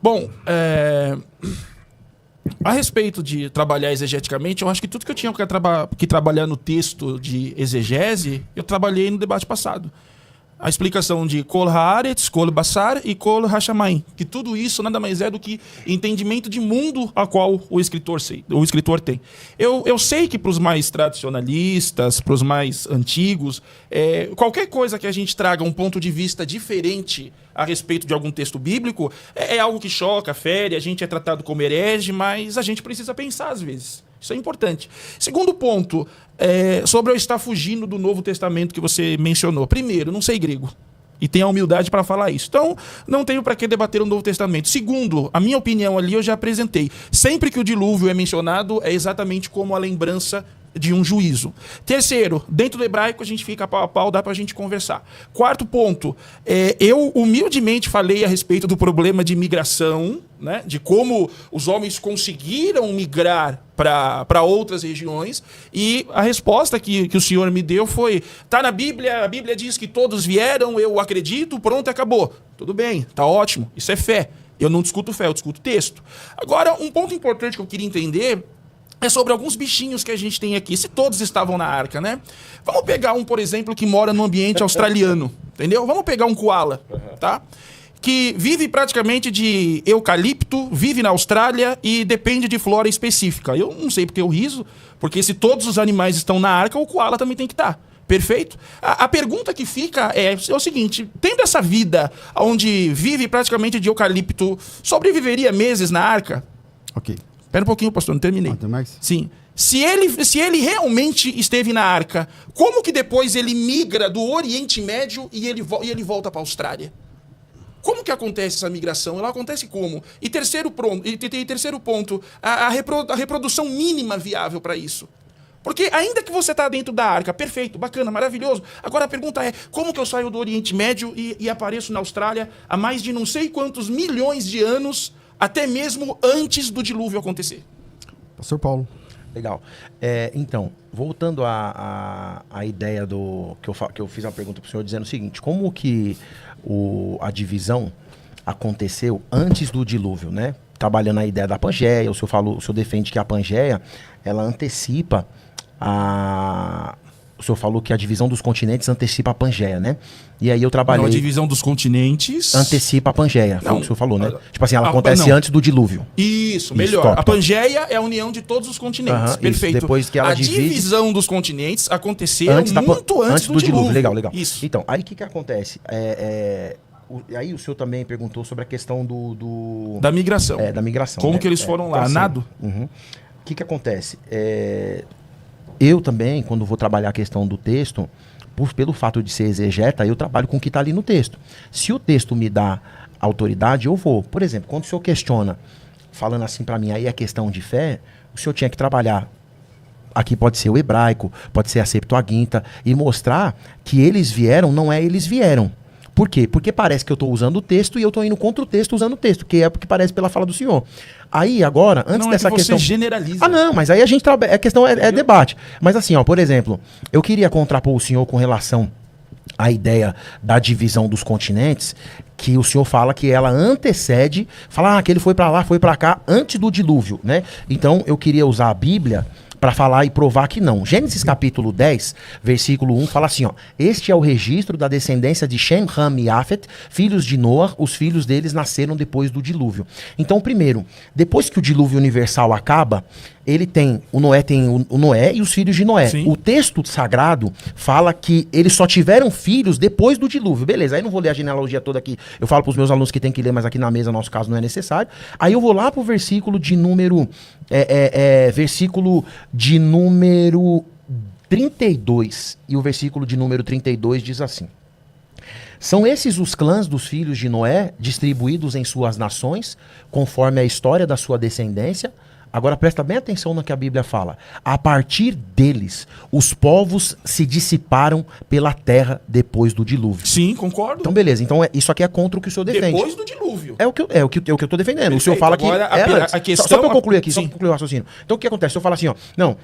Bom, a respeito de trabalhar exegeticamente, eu acho que tudo que eu tinha que trabalhar no texto de exegese, eu trabalhei no debate passado. A explicação de Kol Haaretz, Kol Basar e Kol Hashamayim. Que tudo isso nada mais é do que entendimento de mundo a qual o escritor tem. Eu sei que para os mais tradicionalistas, para os mais antigos, qualquer coisa que a gente traga um ponto de vista diferente a respeito de algum texto bíblico é algo que choca, fere, a gente é tratado como herege, mas a gente precisa pensar às vezes. Isso é importante. Segundo ponto, sobre eu estar fugindo do Novo Testamento que você mencionou. Primeiro, não sei grego. E tenho a humildade para falar isso. Então, não tenho para que debater o Novo Testamento. Segundo, a minha opinião ali eu já apresentei. Sempre que o dilúvio é mencionado, é exatamente como a lembrança de um juízo. Terceiro, dentro do hebraico a gente fica pau a pau, dá pra gente conversar. Quarto ponto, eu humildemente falei a respeito do problema de migração, né, de como os homens conseguiram migrar para outras regiões, e a resposta que o senhor me deu foi, tá na Bíblia, a Bíblia diz que todos vieram, eu acredito, pronto, acabou. Tudo bem, tá ótimo, isso é fé. Eu não discuto fé, eu discuto texto. Agora, um ponto importante que eu queria entender é sobre alguns bichinhos que a gente tem aqui, se todos estavam na arca, né? Vamos pegar um, por exemplo, que mora no ambiente australiano, entendeu? Vamos pegar um koala, tá? Que vive praticamente de eucalipto, vive na Austrália e depende de flora específica. Eu não sei porque eu riso, porque se todos os animais estão na arca, o koala também tem que estar. Perfeito? A pergunta que fica é o seguinte, tendo essa vida onde vive praticamente de eucalipto, sobreviveria meses na arca? Ok. Espera um pouquinho, pastor, não terminei. Tem mais? Sim. Se ele realmente esteve na arca, como que depois ele migra do Oriente Médio e ele volta para a Austrália? Como que acontece essa migração? Ela acontece como? E terceiro ponto, a reprodução mínima viável para isso. Porque ainda que você está dentro da arca, perfeito, bacana, maravilhoso. Agora a pergunta é, como que eu saio do Oriente Médio e apareço na Austrália há mais de não sei quantos milhões de anos, até mesmo antes do dilúvio acontecer? Pastor Paulo. Legal. Então, voltando à ideia que eu fiz uma pergunta para o senhor dizendo o seguinte, como que a divisão aconteceu antes do dilúvio, né? Trabalhando a ideia da Pangeia, o senhor defende que a Pangeia, ela antecipa o senhor falou que a divisão dos continentes antecipa a Pangeia, né? E aí eu trabalhei... Não, a divisão dos continentes... Antecipa a Pangeia, foi o que o senhor falou, né? Tipo assim, ela acontece não. antes do dilúvio. Isso, melhor. Top. A Pangeia é a união de todos os continentes, perfeito. Isso. Depois que ela divisão dos continentes aconteceu antes do dilúvio. Legal. Isso. Então, aí o que acontece? Aí o senhor também perguntou sobre a questão da migração. Da migração. Como né? que eles foram lá? Assim, Nado? O que acontece? Eu também, quando vou trabalhar a questão do texto, pelo fato de ser exegeta, eu trabalho com o que está ali no texto. Se o texto me dá autoridade, eu vou. Por exemplo, quando o senhor questiona, falando assim para mim, aí é questão de fé, o senhor tinha que trabalhar. Aqui pode ser o hebraico, pode ser a Septuaginta, e mostrar que eles vieram, não é eles vieram. Por quê? Porque parece que eu estou usando o texto e eu estou indo contra o texto usando o texto, que é o que parece pela fala do senhor. Aí, agora, antes dessa questão... Você generaliza. Não, mas aí a gente trabalha... A questão é debate. Mas assim, por exemplo, eu queria contrapor o senhor com relação à ideia da divisão dos continentes, que o senhor fala que ela antecede, fala que ele foi para lá, foi para cá, antes do dilúvio, né? Então, eu queria usar a Bíblia para falar e provar que não. Gênesis capítulo 10, versículo 1, fala assim, este é o registro da descendência de Shem, Ham e Afet, filhos de Noa, os filhos deles nasceram depois do dilúvio. Então, primeiro, depois que o dilúvio universal acaba, ele tem o Noé e os filhos de Noé. Sim. O texto sagrado fala que eles só tiveram filhos depois do dilúvio. Beleza, aí não vou ler a genealogia toda aqui. Eu falo para os meus alunos que tem que ler, mas aqui na mesa, no nosso caso, não é necessário. Aí eu vou lá pro versículo de número... versículo de número 32. E o versículo de número 32 diz assim: são esses os clãs dos filhos de Noé, distribuídos em suas nações, conforme a história da sua descendência. Agora presta bem atenção no que a Bíblia fala. A partir deles, os povos se dissiparam pela terra depois do dilúvio. Sim, concordo. Então, beleza. Então, isso aqui é contra o que o senhor defende. Depois do dilúvio. É o que eu tô defendendo. Perfeito. O senhor fala que. Agora, a questão... Só pra eu concluir aqui, só Sim. pra concluir o raciocínio. Então, o que acontece? O senhor fala assim, ó. Não,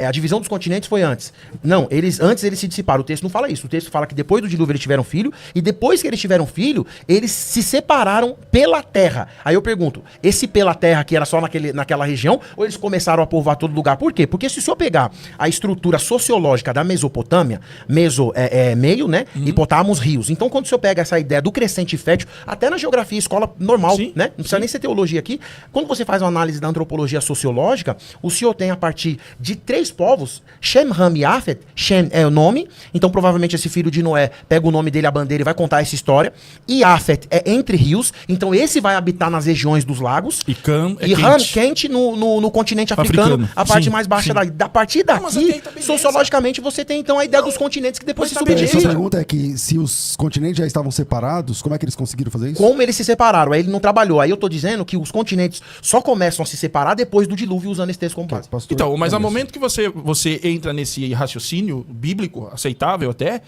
a divisão dos continentes foi antes. Não, antes eles se dissiparam. O texto não fala isso. O texto fala que depois do dilúvio eles tiveram filho. E depois que eles tiveram filho, eles se separaram pela terra. Aí eu pergunto, esse pela terra aqui era só naquela região? Ou eles começaram a povoar todo lugar? Por quê? Porque se o senhor pegar a estrutura sociológica da Mesopotâmia, meio, né? Hipotamos, rios. Então, quando o senhor pega essa ideia do crescente fértil, até na geografia, escola normal, Sim, né? Não precisa nem ser teologia aqui. Quando você faz uma análise da antropologia sociológica, o senhor tem a partir de 3 povos, Shem, Ham e Yafet. Shem é o nome, então provavelmente esse filho de Noé pega o nome dele, a bandeira, e vai contar essa história. E Yafet é entre rios, então esse vai habitar nas regiões dos lagos. E Cam é E Han, quente. quente no continente africano, a parte Sim, mais baixa sim. da partir Não, mas daqui, até aí tá beleza. sociologicamente, você tem então a ideia dos continentes que depois Mas se tá beleza. Sua subdividem. pergunta é que se os continentes já estavam separados, como é que eles conseguiram fazer isso? Como eles se separaram? Aí ele não trabalhou. Aí eu tô dizendo que os continentes só começam a se separar depois do dilúvio, usando esse texto como base. Pastor, Então, mas ao Anderson. momento que você entra nesse raciocínio bíblico, aceitável até,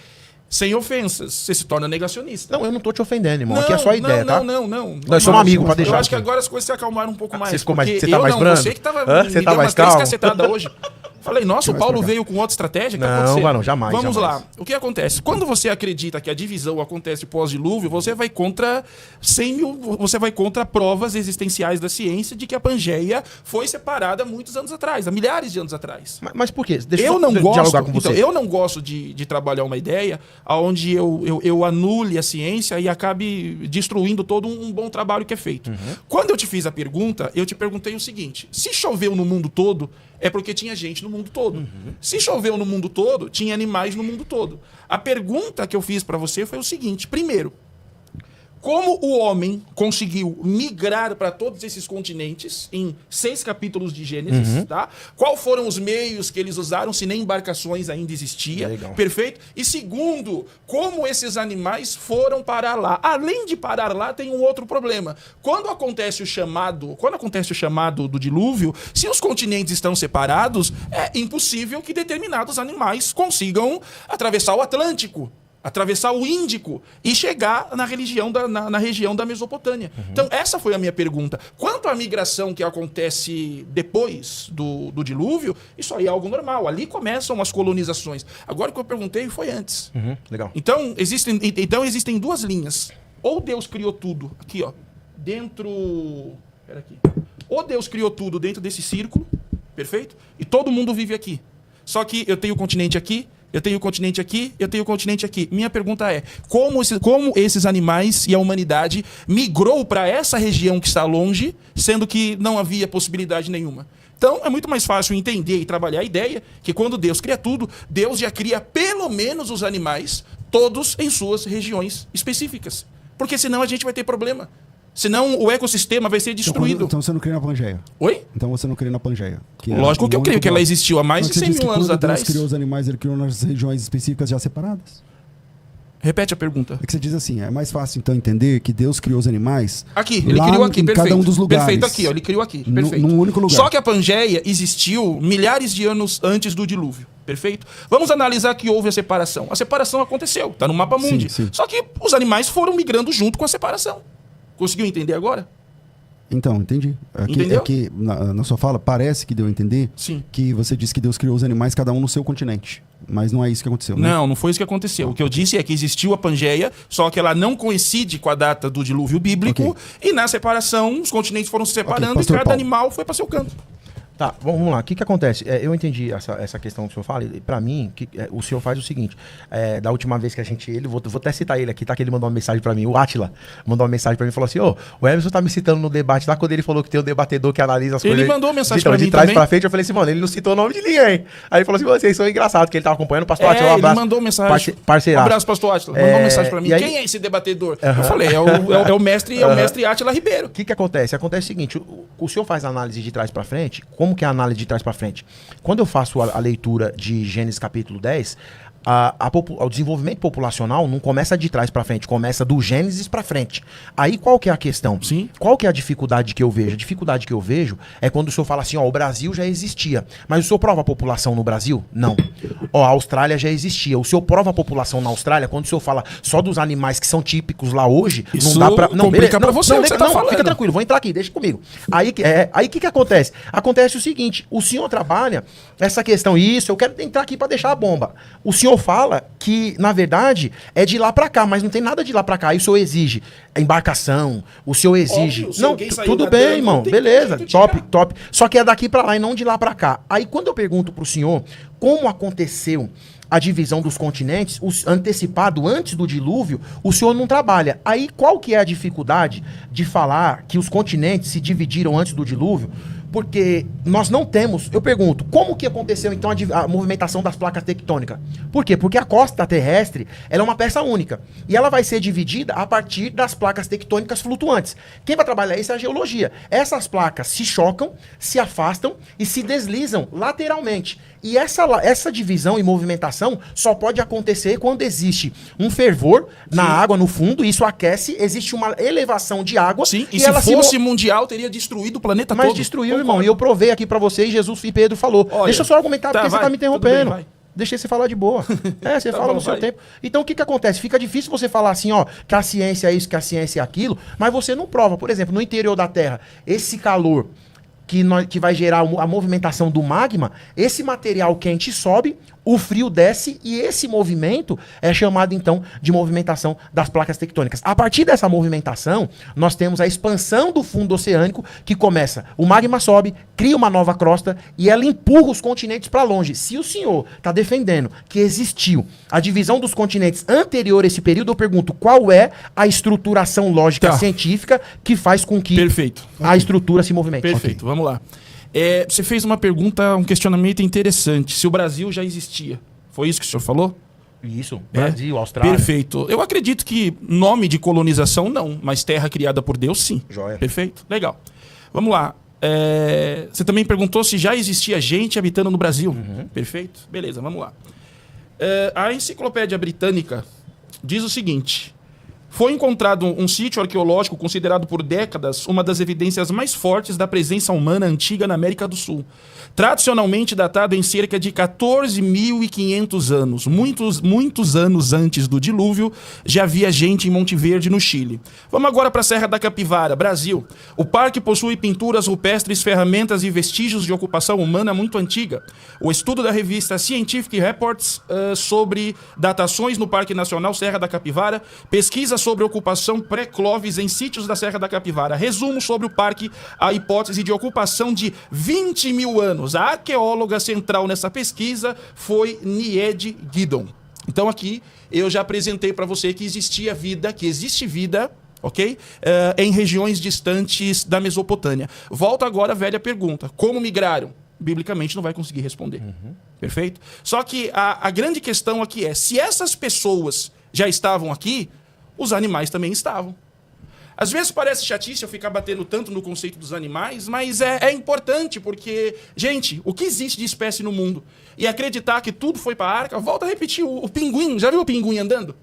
sem ofensas, você se torna negacionista. Não, eu não tô te ofendendo, irmão. Aqui é só a ideia, tá? Não. Nós somos amigos pra deixar Eu acho que aqui. agora as coisas se acalmaram um pouco mais. Você ficou mais- porque você tá eu mais não, brando? Você que tava... Hã? me Você tá deu mais umas 3 calmo? cacetadas hoje. Falei, nossa, o mais Paulo pra cá. veio com outra estratégia? O que Não, aconteceu? Varão, jamais, Vamos jamais. lá. O que acontece? Quando você acredita que a divisão acontece pós-dilúvio, você vai contra você vai contra provas existenciais da ciência de que a Pangeia foi separada há muitos anos atrás, há milhares de anos atrás. Mas por quê? Deixa Eu só não gosto, dialogar com você. então, eu não gosto de trabalhar uma ideia onde eu anule a ciência e acabe destruindo todo um bom trabalho que é feito. Quando eu te fiz a pergunta, eu te perguntei o seguinte: se choveu no mundo todo, é porque tinha gente no mundo todo. Se choveu no mundo todo, tinha animais no mundo todo. A pergunta que eu fiz para você foi o seguinte: primeiro, como o homem conseguiu migrar para todos esses continentes em 6 capítulos de Gênesis, tá? Qual foram os meios que eles usaram, se nem embarcações ainda existia? Legal. Perfeito? E segundo, como esses animais foram parar lá? Além de parar lá, tem um outro problema. Quando acontece o chamado do dilúvio, se os continentes estão separados, é impossível que determinados animais consigam atravessar o Atlântico, atravessar o Índico e chegar na região da Mesopotâmia. Então, essa foi a minha pergunta. Quanto à migração que acontece depois do dilúvio, isso aí é algo normal. Ali começam as colonizações. Agora, o que eu perguntei foi antes. Legal. Então, existem 2 linhas. Ou Deus criou tudo, aqui, ó, dentro... Pera aqui. Ou Deus criou tudo dentro desse círculo, perfeito? E todo mundo vive aqui. Só que eu tenho o continente aqui, eu tenho o continente aqui, eu tenho o continente aqui. Minha pergunta é, como esses animais e a humanidade migrou para essa região que está longe, sendo que não havia possibilidade nenhuma? Então, é muito mais fácil entender e trabalhar a ideia que quando Deus cria tudo, Deus já cria pelo menos os animais, todos em suas regiões específicas. Porque senão a gente vai ter problema. Senão o ecossistema vai ser destruído. Então você não crê na Pangeia. Oi? Então você não crê na Pangeia. Lógico que eu creio que ela existiu há mais de 100 mil anos atrás. Deus criou os animais, ele criou nas regiões específicas já separadas. Repete a pergunta. É que você diz assim, é mais fácil então entender que Deus criou os animais Aqui, ele lá criou aqui, em perfeito. cada um dos lugares. Perfeito aqui, ó, ele criou aqui, perfeito. Num único lugar. Só que a Pangeia existiu milhares de anos antes do dilúvio, perfeito? Vamos analisar que houve a separação. A separação aconteceu, tá no mapa mundi. Sim. Só que os animais foram migrando junto com a separação. Conseguiu entender agora? Então, entendi. Entendeu? É que na sua fala parece que deu a entender Sim. que você disse que Deus criou os animais cada um no seu continente. Mas não é isso que aconteceu, né? Não foi isso que aconteceu. O que eu disse é que existiu a Pangeia, só que ela não coincide com a data do dilúvio bíblico. Ok. E na separação, os continentes foram se separando e Pastor cada Paulo. animal foi para seu canto. Tá, vamos lá. O que acontece? Eu entendi essa questão que o senhor fala. E pra mim, o senhor faz o seguinte. Da última vez que a gente... Vou até citar ele aqui, tá? Que ele mandou uma mensagem pra mim. O Átila mandou uma mensagem pra mim e falou assim, o Emerson tá me citando no debate lá quando ele falou que tem um debatedor que analisa as Ele coisas. mandou mensagem então, pra mim de trás também. pra frente, eu falei assim, mano, ele não citou o nome de ninguém. Aí ele falou assim, vocês são engraçados, que ele tava acompanhando o pastor Átila. Um abraço. Ele mandou mensagem. Parceiraço. Um abraço, pastor Átila. Mandou mensagem pra mim. e aí- Quem é esse debatedor? Eu falei, é o mestre Átila Ribeiro. O que acontece? Acontece o seguinte, o senhor faz a análise de trás pra frente. Como que é a análise de trás pra frente? Quando eu faço a leitura de Gênesis capítulo 10, O desenvolvimento populacional não começa de trás para frente, começa do Gênesis para frente. Aí qual que é a questão? Sim. Qual que é a dificuldade que eu vejo? A dificuldade que eu vejo é quando o senhor fala assim, ó, o Brasil já existia. Mas o senhor prova a população no Brasil? Não. Ó, a Austrália já existia. O senhor prova a população na Austrália? Quando o senhor fala só dos animais que são típicos lá hoje, isso não dá pra... Não, complica pra você, não, fica tranquilo, vou entrar aqui, deixa comigo. Aí o que acontece? Acontece o seguinte, o senhor trabalha essa questão, isso, eu quero entrar aqui para deixar a bomba. O senhor fala que, na verdade, é de lá para cá, mas não tem nada de lá para cá. Aí o senhor exige embarcação, o senhor exige... Óbvio, não, tudo bem, irmão, beleza, top. Só que é daqui para lá e não de lá para cá. Aí quando eu pergunto pro senhor como aconteceu a divisão dos continentes, antecipado antes do dilúvio, o senhor não trabalha. Aí qual que é a dificuldade de falar que os continentes se dividiram antes do dilúvio? Porque nós não temos... Eu pergunto, como que aconteceu então a movimentação das placas tectônicas? Por quê? Porque a costa terrestre ela é uma peça única. E ela vai ser dividida a partir das placas tectônicas flutuantes. Quem vai trabalhar isso é a geologia. Essas placas se chocam, se afastam e se deslizam lateralmente. E essa divisão e movimentação só pode acontecer quando existe um fervor na água, no fundo, isso aquece, existe uma elevação de água. Sim, e se ela fosse mundial, teria destruído o planeta todo. Mas destruiu, irmão. E eu provei aqui pra vocês, Jesus e Pedro falou. Olha, deixa eu só argumentar, porque você tá me interrompendo. Bem, deixa você falar de boa. Você fala no seu tempo. Então o que acontece? Fica difícil você falar assim, ó, que a ciência é isso, que a ciência é aquilo, mas você não prova. Por exemplo, no interior da Terra, esse calor que vai gerar a movimentação do magma, esse material quente sobe, o frio desce e esse movimento é chamado então de movimentação das placas tectônicas. A partir dessa movimentação, nós temos a expansão do fundo oceânico que começa, o magma sobe, cria uma nova crosta e ela empurra os continentes para longe. Se o senhor está defendendo que existiu a divisão dos continentes anterior a esse período, eu pergunto qual é a estruturação lógica científica que faz com que a estrutura se movimente. Perfeito, vamos lá. Você fez uma pergunta, um questionamento interessante. Se o Brasil já existia. Foi isso que o senhor falou? Isso, Brasil, Austrália. Perfeito. Eu acredito que nome de colonização não, mas terra criada por Deus sim. Joia. Perfeito, legal. Vamos lá. Você também perguntou se já existia gente habitando no Brasil. Perfeito, beleza, vamos lá. A Enciclopédia Britânica diz o seguinte... Foi encontrado um sítio arqueológico considerado por décadas uma das evidências mais fortes da presença humana antiga na América do Sul. Tradicionalmente datado em cerca de 14.500 anos. Muitos anos antes do dilúvio, já havia gente em Monte Verde, no Chile. Vamos agora para a Serra da Capivara, Brasil. O parque possui pinturas rupestres, ferramentas e vestígios de ocupação humana muito antiga. O estudo da revista Scientific Reports sobre datações no Parque Nacional Serra da Capivara pesquisa sobre ocupação pré-Clovis em sítios da Serra da Capivara. Resumo sobre o parque, a hipótese de ocupação de 20 mil anos. A arqueóloga central nessa pesquisa foi Nied Guidon. Então aqui eu já apresentei para você que existe vida, ok? Em regiões distantes da Mesopotâmia. Volta agora a velha pergunta. Como migraram? Biblicamente não vai conseguir responder. Perfeito? Só que a grande questão aqui é, se essas pessoas já estavam aqui, os animais também estavam. Às vezes parece chatice eu ficar batendo tanto no conceito dos animais, mas é importante porque, gente, o que existe de espécie no mundo? E acreditar que tudo foi para a arca, volta a repetir, o pinguim, já viu o pinguim andando?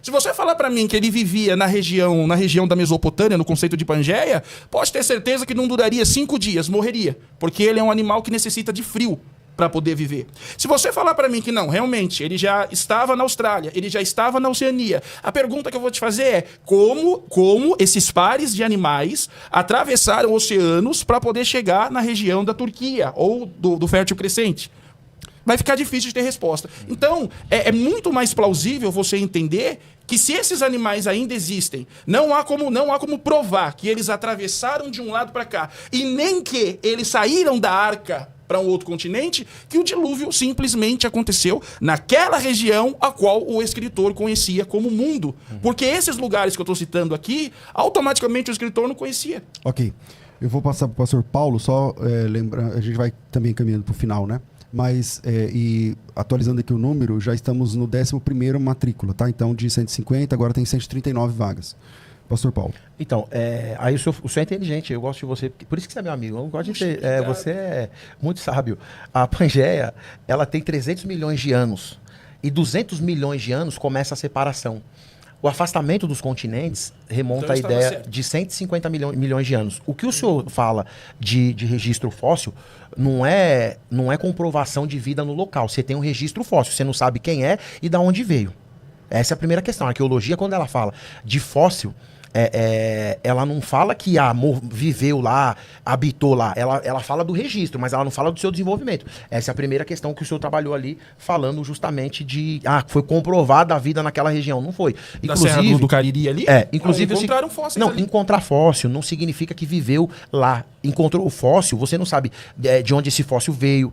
Se você falar para mim que ele vivia na região da Mesopotâmia, no conceito de Pangeia, pode ter certeza que não duraria 5 dias, morreria, porque ele é um animal que necessita de frio para poder viver. Se você falar para mim que não, realmente, ele já estava na Austrália, ele já estava na Oceania, a pergunta que eu vou te fazer é como esses pares de animais atravessaram oceanos para poder chegar na região da Turquia ou do Fértil Crescente? Vai ficar difícil de ter resposta. Então, é muito mais plausível você entender que se esses animais ainda existem, não há como provar que eles atravessaram de um lado para cá e nem que eles saíram da arca para um outro continente, que o dilúvio simplesmente aconteceu naquela região a qual o escritor conhecia como mundo. Porque esses lugares que eu estou citando aqui, automaticamente o escritor não conhecia. Ok. Eu vou passar para o pastor Paulo, só lembrar, a gente vai também caminhando para o final, né? Mas, e atualizando aqui o número, já estamos no 11º matrícula, tá? Então, de 150, agora tem 139 vagas. Pastor Paulo. Então, aí o senhor é inteligente, eu gosto de você, por isso que você é meu amigo, eu gosto de ter, você é muito sábio. A Pangeia, ela tem 300 milhões de anos. e 200 milhões de anos começa a separação. O afastamento dos continentes remonta Então à estava ideia certo. de 150 milhões de anos. O que o senhor fala de registro fóssil não é comprovação de vida no local. Você tem um registro fóssil, você não sabe quem é e de onde veio. Essa é a primeira questão. A arqueologia, quando ela fala de fóssil, ela não fala que viveu lá, habitou lá. Ela fala do registro, mas ela não fala do seu desenvolvimento. Essa é a primeira questão que o senhor trabalhou ali, falando justamente de... foi comprovada a vida naquela região. Não foi. Da Serra do Cariri ali? Inclusive... encontraram fósseis Não, ali. encontrar fóssil não significa que viveu lá. Encontrou o fóssil, você não sabe de onde esse fóssil veio,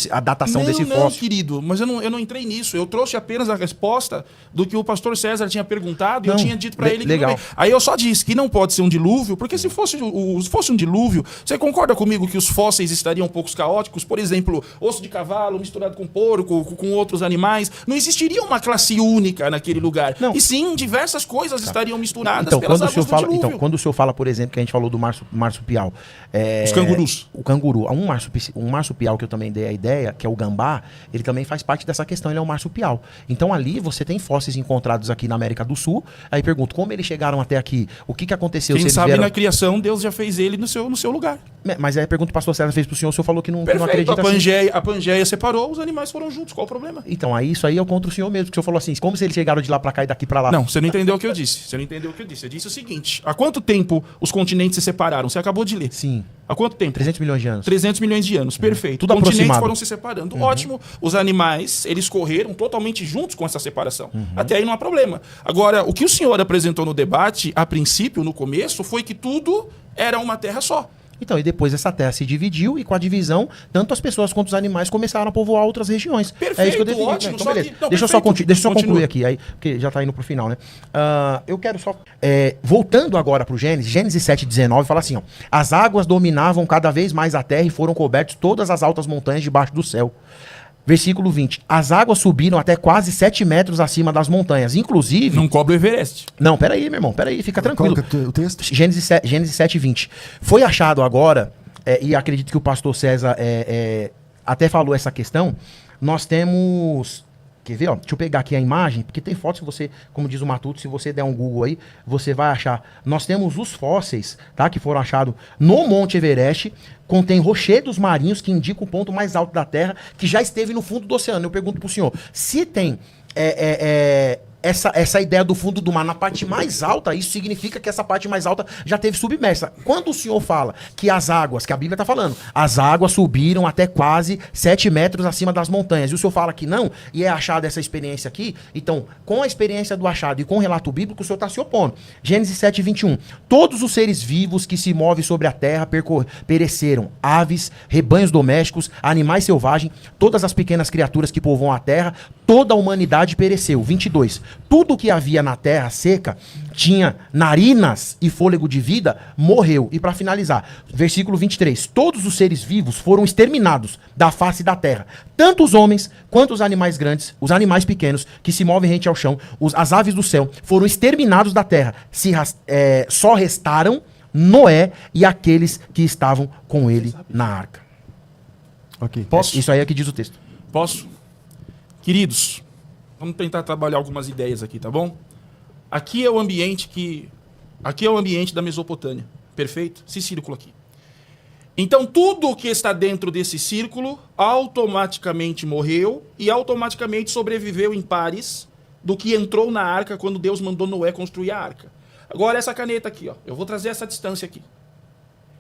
a datação desse Não, fóssil. querido, mas eu não entrei nisso. Eu trouxe apenas a resposta do que o pastor César tinha perguntado e eu Não, tinha dito pra ele que legal. não é. Aí eu só disse que não pode ser um dilúvio, porque se fosse um dilúvio, você concorda comigo que os fósseis estariam um pouco caóticos? Por exemplo, osso de cavalo misturado com porco, com outros animais. Não existiria uma classe única naquele lugar. Não. E sim, diversas coisas estariam misturadas Então, pelas quando o senhor águas do fala, dilúvio. quando o senhor fala, por exemplo, que a gente falou do marsupial. Os cangurus. O canguru. Um marsupial que eu também dei a ideia, que é o gambá, ele também faz parte dessa questão, ele é um marsupial. Então ali você tem fósseis encontrados aqui na América do Sul. Aí pergunto, como eles chegaram até aqui? O que aconteceu? Quem Se eles sabe vieram... na criação Deus já fez ele no seu lugar. Mas aí a pergunta que o pastor César fez pro senhor, o senhor falou que não Perfeito, acredita a Pangeia separou, os animais foram juntos, qual o problema? Então, aí isso aí é contra o senhor mesmo, que o senhor falou assim, como se eles chegaram de lá pra cá e daqui pra lá. Não, você não entendeu o que eu disse. Você não entendeu o que eu disse. Eu disse o seguinte: há quanto tempo os continentes se separaram? Você acabou de ler. Sim. Há quanto tempo? 300 milhões de anos. 300 milhões de anos. Perfeito. Tudo Os continentes aproximado. foram se separando. Ótimo. Os animais, eles correram totalmente juntos com essa separação. Até aí não há problema. Agora, o que o senhor apresentou no debate, a princípio, no começo, foi que tudo era uma terra só. Então, e depois essa terra se dividiu e com a divisão, tanto as pessoas quanto os animais começaram a povoar outras regiões. Perfeito, É isso que eu defini. ótimo, Então, só beleza. que- não, deixa eu perfeito. só concluir Continua. aqui, aí, porque já tá indo pro final, né? Eu quero só... voltando agora pro Gênesis 7:19, fala assim, ó. As águas dominavam cada vez mais a terra e foram cobertas todas as altas montanhas debaixo do céu. Versículo 20. As águas subiram até quase 7 metros acima das montanhas. Inclusive... Não cobre o Everest. Não, peraí, meu irmão, peraí, fica tranquilo. Qual que é o texto? Gênesis 7:20. Foi achado agora, e acredito que o pastor César até falou essa questão, nós temos... Quer ver, ó? Deixa eu pegar aqui a imagem, porque tem fotos que você, como diz o Matuto, se você der um Google aí, você vai achar. Nós temos os fósseis, tá? Que foram achados no Monte Everest, contém rochedos marinhos que indicam o ponto mais alto da Terra, que já esteve no fundo do oceano. Eu pergunto pro senhor, se tem essa ideia do fundo do mar na parte mais alta, isso significa que essa parte mais alta já teve submersa. Quando o senhor fala que as águas, que a Bíblia está falando, as águas subiram até quase 7 metros acima das montanhas, e o senhor fala que não, e é achada essa experiência aqui, então, com a experiência do achado e com o relato bíblico, o senhor está se opondo. Gênesis 7:21. Todos os seres vivos que se movem sobre a terra pereceram, aves, rebanhos domésticos, animais selvagens, todas as pequenas criaturas que povoam a terra, toda a humanidade pereceu. 22. Tudo que havia na terra seca, tinha narinas e fôlego de vida, morreu. E para finalizar, versículo 23. Todos os seres vivos foram exterminados da face da terra. Tanto os homens, quanto os animais grandes, os animais pequenos, que se movem rente ao chão, as aves do céu, foram exterminados da terra. Só restaram Noé e aqueles que estavam com ele na arca. Ok. Posso? Isso aí é que diz o texto. Posso? Queridos, vamos tentar trabalhar algumas ideias aqui, tá bom? Aqui é o ambiente da Mesopotâmia, perfeito? Esse círculo aqui. Então, tudo que está dentro desse círculo automaticamente morreu e automaticamente sobreviveu em pares do que entrou na arca quando Deus mandou Noé construir a arca. Agora, essa caneta aqui, ó, eu vou trazer essa distância aqui.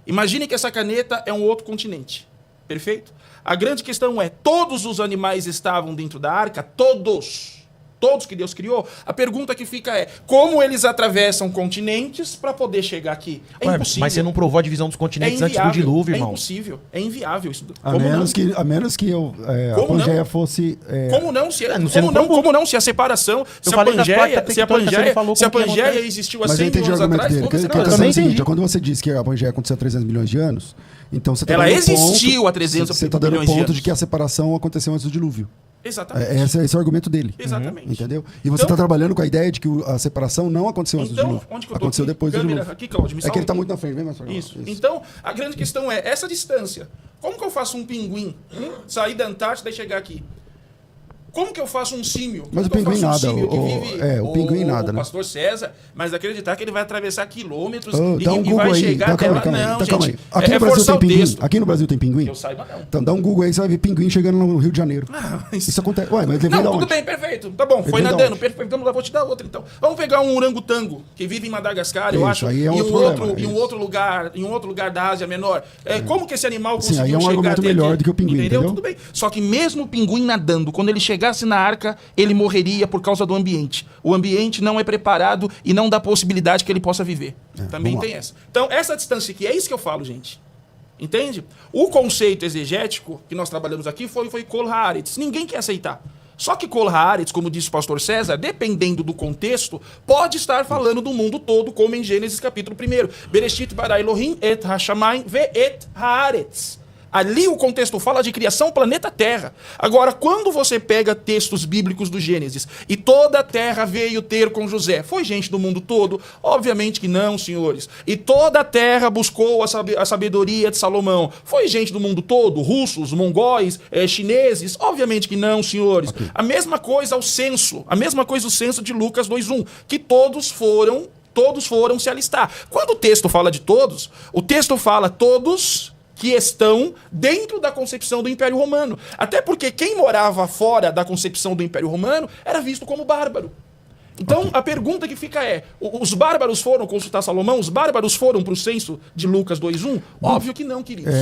Imagine que essa caneta é um outro continente, perfeito? A grande questão é, todos os animais estavam dentro da arca? Todos que Deus criou? A pergunta que fica é, como eles atravessam continentes para poder chegar aqui? É impossível. Mas você não provou a divisão dos continentes antes do dilúvio, irmão. É impossível, é inviável isso. A menos que a Como Pangeia não? fosse... Como não? Se a separação, se a falei das placas tectônicas, você não falou como que Pangeia acontece. existiu há Mas eu 100 entendi mil o anos argumento atrás, dele. foda-se, Que não, a eu questão é também a seguinte, entendi. quando você diz que a Pangeia aconteceu há 300 milhões de anos, então você está Ela dando existiu há 300 Você está dando milhões de ponto anos. de que a separação aconteceu antes do dilúvio. Exatamente. Esse é o argumento dele. Exatamente. Entendeu? E você Então- está trabalhando com a ideia de que a separação não aconteceu antes do Então, dilúvio. onde que eu tô Aconteceu aqui? depois do Câmera, dilúvio. aqui, Cláudio, me É que ele está salva. muito na frente, vem mais pra cá. Isso. Então, a grande questão é essa distância. Como que eu faço um pinguim sair da Antártida e chegar aqui? Como que eu faço um símio? Mas Como o que eu pinguim faço nada, o pinguim nada, o né? pastor César, mas acreditar que ele vai atravessar quilômetros Dá um e Google vai aí. chegar até lá. Não, calma gente. aí. Aqui no Brasil forçar tem o pinguim? texto. Aqui no Brasil tem pinguim? Que eu saiba, não. Então dá um Google aí, você vai ver pinguim chegando no Rio de Janeiro. Isso acontece. Ué, mas ele veio da Não, onde? tudo bem, perfeito. Tá bom, foi veio da nadando, onde? perfeito. Vamos lá, vou te dar outra então. Vamos pegar um orangotango que vive em Madagascar, eu Isso, acho, aí é em outro problema, em isso. um outro lugar da Ásia Menor. Como que esse animal Sim, conseguiu aí é um chegar argumento até melhor aqui? do que o pinguim, entendeu? Tudo bem. Só que mesmo o pinguim nadando, quando ele chegasse na arca, ele morreria por causa do ambiente. O ambiente não é preparado e não dá possibilidade que ele possa viver. Também vamos tem essa. Então, essa distância aqui, é isso que eu falo, gente. Entende? O conceito exegético que nós trabalhamos aqui foi Kol Haaretz. Ninguém quer aceitar. Só que Kol Haaretz, como disse o pastor César, dependendo do contexto, pode estar falando do mundo todo, como em Gênesis capítulo 1. Bereshit bara Elohim et hashamayim ve et haaretz. Ali o contexto fala de criação planeta Terra. Agora, quando você pega textos bíblicos do Gênesis e toda a terra veio ter com José, foi gente do mundo todo? Obviamente que não, senhores. E toda a terra buscou a sabedoria de Salomão, foi gente do mundo todo? Russos, mongóis, chineses? Obviamente que não, senhores. Okay. A mesma coisa o censo de Lucas 2:1, que todos foram se alistar. Quando o texto fala de todos, o texto fala todos que estão dentro da concepção do Império Romano. Até porque quem morava fora da concepção do Império Romano era visto como bárbaro. Então, a pergunta que fica é, os bárbaros foram consultar Salomão? Os bárbaros foram para o censo de Lucas 2:1? Óbvio que não, queridos.